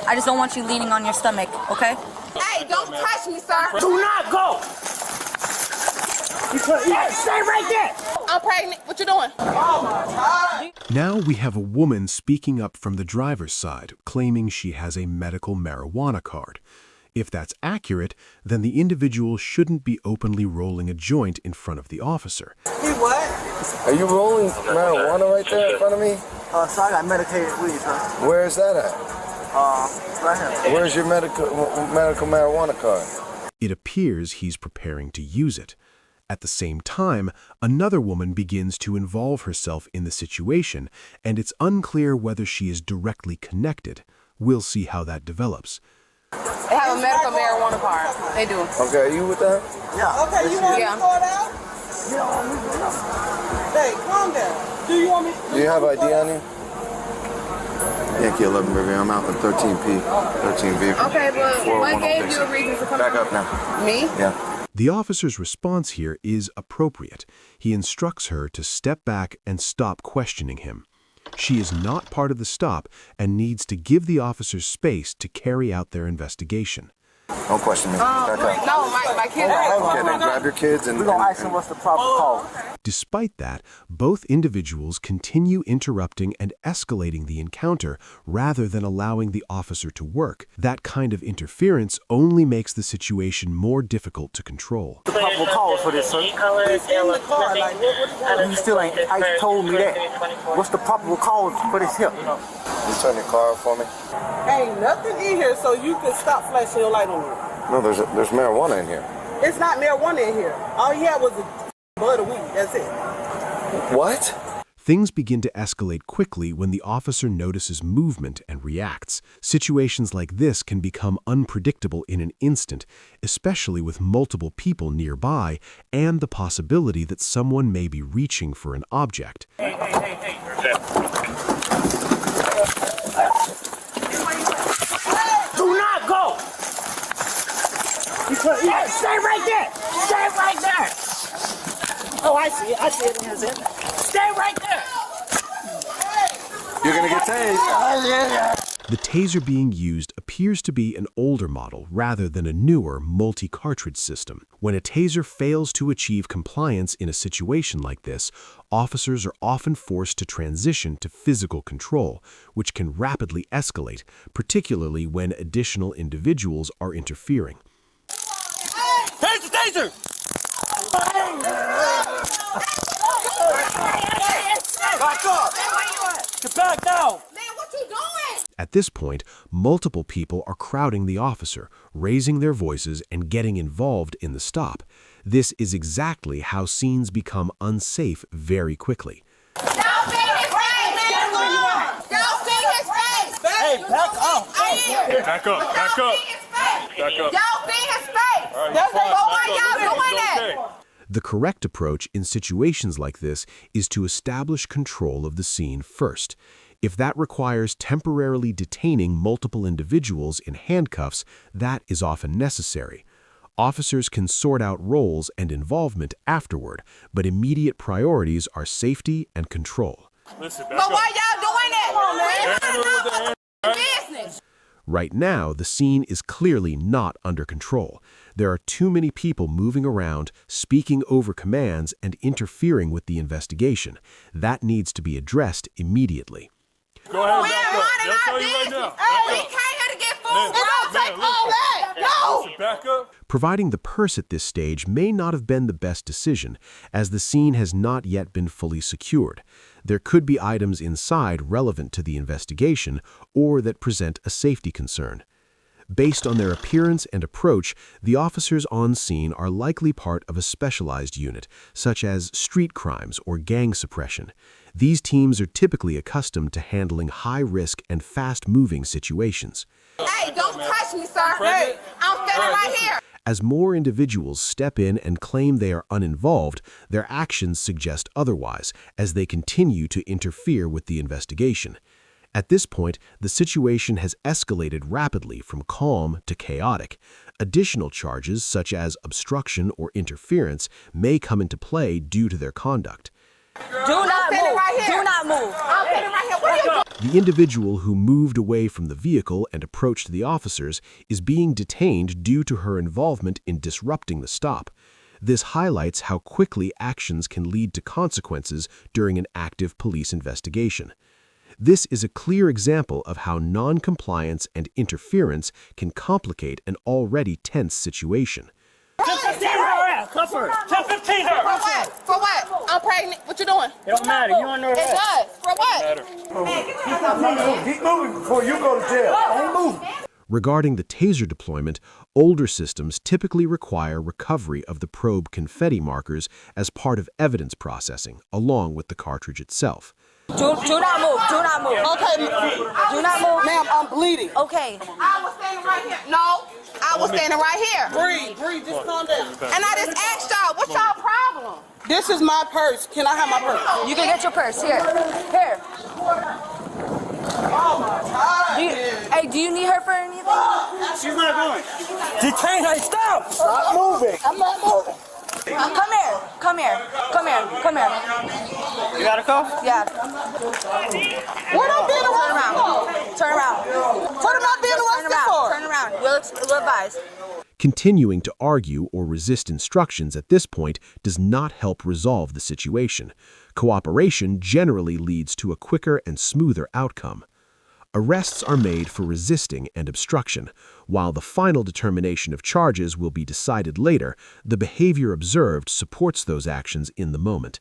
I just don't want you leaning on your stomach, okay? Hey, don't touch me, sir. Do not go. Yeah, stay right there. I'm pregnant. What you doing? Oh my God. Now we have a woman speaking up from the driver's side, claiming she has a medical marijuana card. If that's accurate, then the individual shouldn't be openly rolling a joint in front of the officer. Hey, what? Are you rolling marijuana right there in front of me? So I got medicated weed, sir. Where is that at? Right here. Where's your medical marijuana card? It appears he's preparing to use it. At the same time, another woman begins to involve herself in the situation, and it's unclear whether she is directly connected. We'll see how that develops. They have a medical marijuana card. They do. Okay, are you with that? Yeah. Okay, you want me to sort out? Yeah. Hey, calm down. Do you want me? Do you have ID on you? Yankee 11 River, I'm out in 13P, 13B. Okay, but what gave you a reason to come? Back up now. Me? Yeah. The officer's response here is appropriate. He instructs her to step back and stop questioning him. She is not part of the stop and needs to give the officers space to carry out their investigation. Don't question me. Back up. No, my kids. Okay, then grab your kids and... We're going to ask them what's the proper call. Despite that, both individuals continue interrupting and escalating the encounter rather than allowing the officer to work. That kind of interference only makes the situation more difficult to control. The proper call for this, sir. It's in the car. Like, what You still ain't told me that. What's the proper call for this here? You turn your car off for me? Ain't nothing in here, so you can stop flashing your light on it. No, there's marijuana in here. It's not marijuana in here. All you had was a bud of weed. That's it. What? Things begin to escalate quickly when the officer notices movement and reacts. Situations like this can become unpredictable in an instant, especially with multiple people nearby and the possibility that someone may be reaching for an object. Hey. Do not go. Yeah, stay right there. Stay right there. Oh, I see it. I see it. Stay right there. You're gonna get tased. The taser being used appears to be an older model rather than a newer multi-cartridge system. When a taser fails to achieve compliance in a situation like this, officers are often forced to transition to physical control, which can rapidly escalate, particularly when additional individuals are interfering. Taser! Back up! Get back down! Man, what you doing? At this point, multiple people are crowding the officer, raising their voices and getting involved in the stop. This is exactly how scenes become unsafe very quickly. Y'all see his face, man. Y'all see his face. Hey, back up! Back up, back up. Back up. Y'all see his face. All right, But fine, why back up. y'all doing It's that? okay. The correct approach in situations like this is to establish control of the scene first. If that requires temporarily detaining multiple individuals in handcuffs, that is often necessary. Officers can sort out roles and involvement afterward, but immediate priorities are safety and control. Listen, back But up. why y'all doing that? Come on, man. Handle it with the hand. Business. Right now, the scene is clearly not under control. There are too many people moving around, speaking over commands, and interfering with the investigation. That needs to be addressed immediately. Go ahead, We're back up. running That's our all you right business. now. We Back up. came here to get food. Man, It don't man, take all listen. that. No. Listen, back up. Providing the purse at this stage may not have been the best decision, as the scene has not yet been fully secured. There could be items inside relevant to the investigation or that present a safety concern. Based on their appearance and approach, the officers on scene are likely part of a specialized unit, such as street crimes or gang suppression. These teams are typically accustomed to handling high-risk and fast-moving situations. Hey, don't touch me, sir. Hey, I'm standing right here. As more individuals step in and claim they are uninvolved, their actions suggest otherwise, as they continue to interfere with the investigation. At this point, the situation has escalated rapidly from calm to chaotic. Additional charges, such as obstruction or interference, may come into play due to their conduct. Do not move. Right right here. Do not move. I'm standing right here. What are you doing? The individual who moved away from the vehicle and approached the officers is being detained due to her involvement in disrupting the stop. This highlights how quickly actions can lead to consequences during an active police investigation. This is a clear example of how non-compliance and interference can complicate an already tense situation. 10-15 her ass. Cuff her. 10-15 her. For what? For what? I'm pregnant. What you doing? It don't matter. You under It arrest. does. For what? Keep moving before you go to jail. Don't move. Regarding the taser deployment, older systems typically require recovery of the probe confetti markers as part of evidence processing, along with the cartridge itself. Do not move. Do not move. Okay, Do not move. ma'am, I'm bleeding. Okay. I was standing right here. No, I was standing right here. Breathe, just calm down. And I just asked y'all, what's y'all problem? This is my purse. Can I have my purse? You can get your purse. Here. Here. Oh my God. Hey, do you need her for anything? She's not going. Detain her. Stop. Stop moving. I'm not moving. Come here. Come here. Come here. Come here. You got a cuff? Yeah. What I'm being Turn arrested around. Turn around. for? What am I being Turn arrested around. for? Turn around. We'll advise. Continuing to argue or resist instructions at this point does not help resolve the situation. Cooperation generally leads to a quicker and smoother outcome. Arrests are made for resisting and obstruction. While the final determination of charges will be decided later, the behavior observed supports those actions in the moment.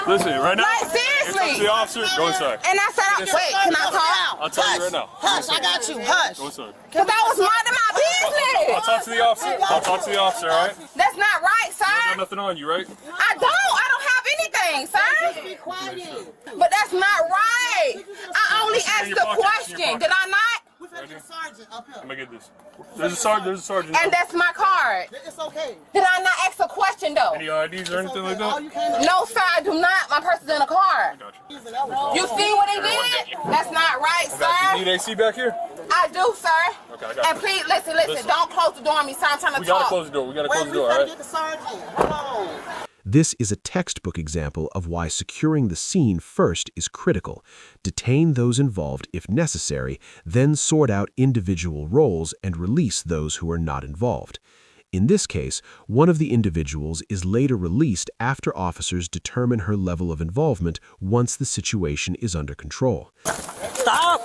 Listen, right now. Like, seriously. It's up to the officer. Go inside. And I said, wait, can I talk? I'll tell you right now. Hush, I got you. Hush. Go inside. Because I was minding my business. I'll talk to the officer. I'll talk to the officer, all right? That's not right, I got sir. nothing on you, right? I don't have anything, sir. Be quiet. But that's not right. I only asked a question. Did I not? We've had your sergeant up here. Let me get this. There's a sergeant. And that's my card. It's okay. Did I not ask a question, though? Any IDs or anything like All that? you came to No, sir, I do not. My purse is in the car. Gotcha. is that was You see what he did? That's not right, You sir. need AC back here? I do, sir. Okay, I got And you. please, listen. Don't close the door on me, sir. I'm trying to We gotta talk. close the door. We gotta Wait, close the we door, all gotta right? get the sergeant. Hold on. This is a textbook example of why securing the scene first is critical. Detain those involved if necessary, then sort out individual roles and release those who are not involved. In this case, one of the individuals is later released after officers determine her level of involvement once the situation is under control. Stop.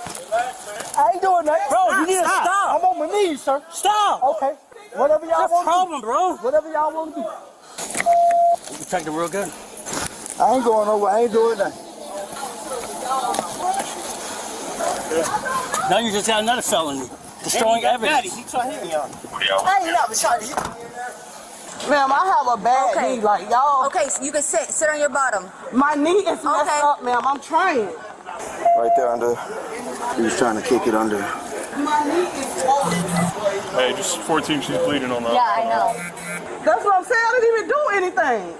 I ain't doing that. Bro, you need to stop. I'm on my knees, sir. Stop. Okay. Whatever y'all What's the want to problem, bro? do. Whatever y'all want to do. You checked it real good. I ain't going over. I ain't doing that. Now you just got another felony. Destroying evidence. I ain't never shot you. Ma'am, I have a bad Okay. knee. Like, y'all. Okay, so you can sit. Sit on your bottom. My knee is messed Okay. up, ma'am. I'm trying. Right there under. He was trying to kick it under. My knee is swollen. Hey, just 14, she's bleeding on that. Yeah, I know. That's what I'm saying. I didn't even do anything.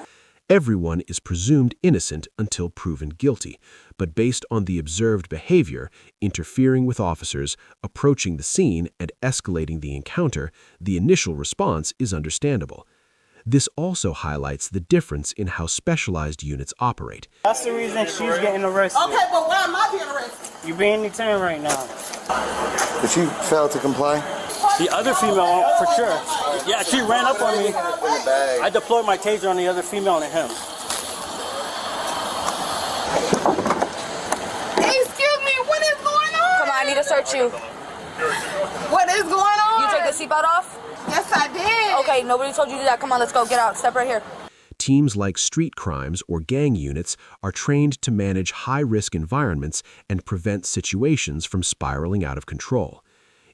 Everyone is presumed innocent until proven guilty, but based on the observed behavior, interfering with officers, approaching the scene, and escalating the encounter, the initial response is understandable. This also highlights the difference in how specialized units operate. That's the reason she's getting arrested. Okay, but why am I being arrested? You're being detained right now. But she failed to comply? The other female, for sure. Yeah, she ran up on me. I deployed my taser on the other female and him. Excuse me, what is going on? Come on, I need to search you. What is going on? You take the seatbelt off? Yes, I did. Okay, nobody told you to do that. Come on, let's go. Get out. Step right here. Teams like street crimes or gang units are trained to manage high-risk environments and prevent situations from spiraling out of control.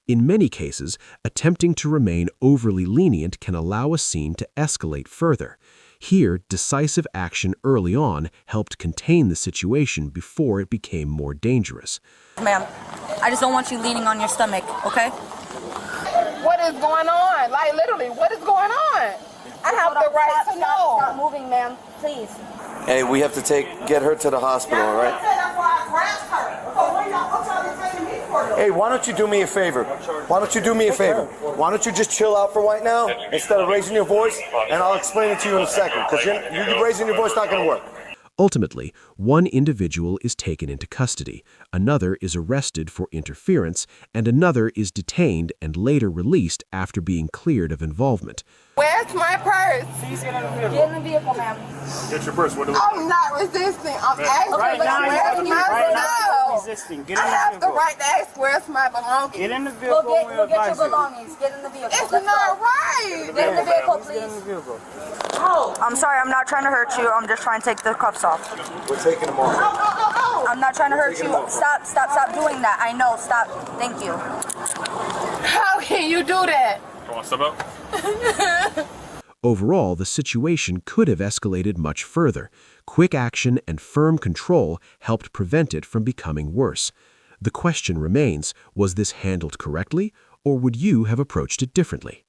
In many cases, attempting to remain overly lenient can allow a scene to escalate further. Here, decisive action early on helped contain the situation before it became more dangerous. Ma'am, I just don't want you leaning on your stomach, okay? What is going on? Like, literally, what is going on? I have the right to know. Stop moving, ma'am. Please. Hey, we have to get her to the hospital, all right? That's why I grabbed her. So what y'all detaining me for? Hey, why don't you do me a favor? Why don't you do me a favor? Why don't you just chill out for right now instead of raising your voice, and I'll explain it to you in a second, because you raising your voice not going to work. Ultimately, one individual is taken into custody, another is arrested for interference, and another is detained and later released after being cleared of involvement. Where's my purse? Get in the vehicle, ma'am. Get your purse. What do I'm not resisting. I'm asking Right now, you have where's to my right now, stuff? you're resisting. Get I in the have the vehicle. right to ask where's my belongings. Get in the vehicle. Go get we your advise you. belongings. Get in the vehicle. It's Let's not go. right. Get in the vehicle, Get in the please. vehicle. I'm sorry, I'm not trying to hurt you. I'm just trying to take the cuffs off. We're taking them off. I'm not trying to hurt you. Stop doing that. I know, stop. Thank you. How can you do that? Come on, step up. Overall, the situation could have escalated much further. Quick action and firm control helped prevent it from becoming worse. The question remains, was this handled correctly, or would you have approached it differently?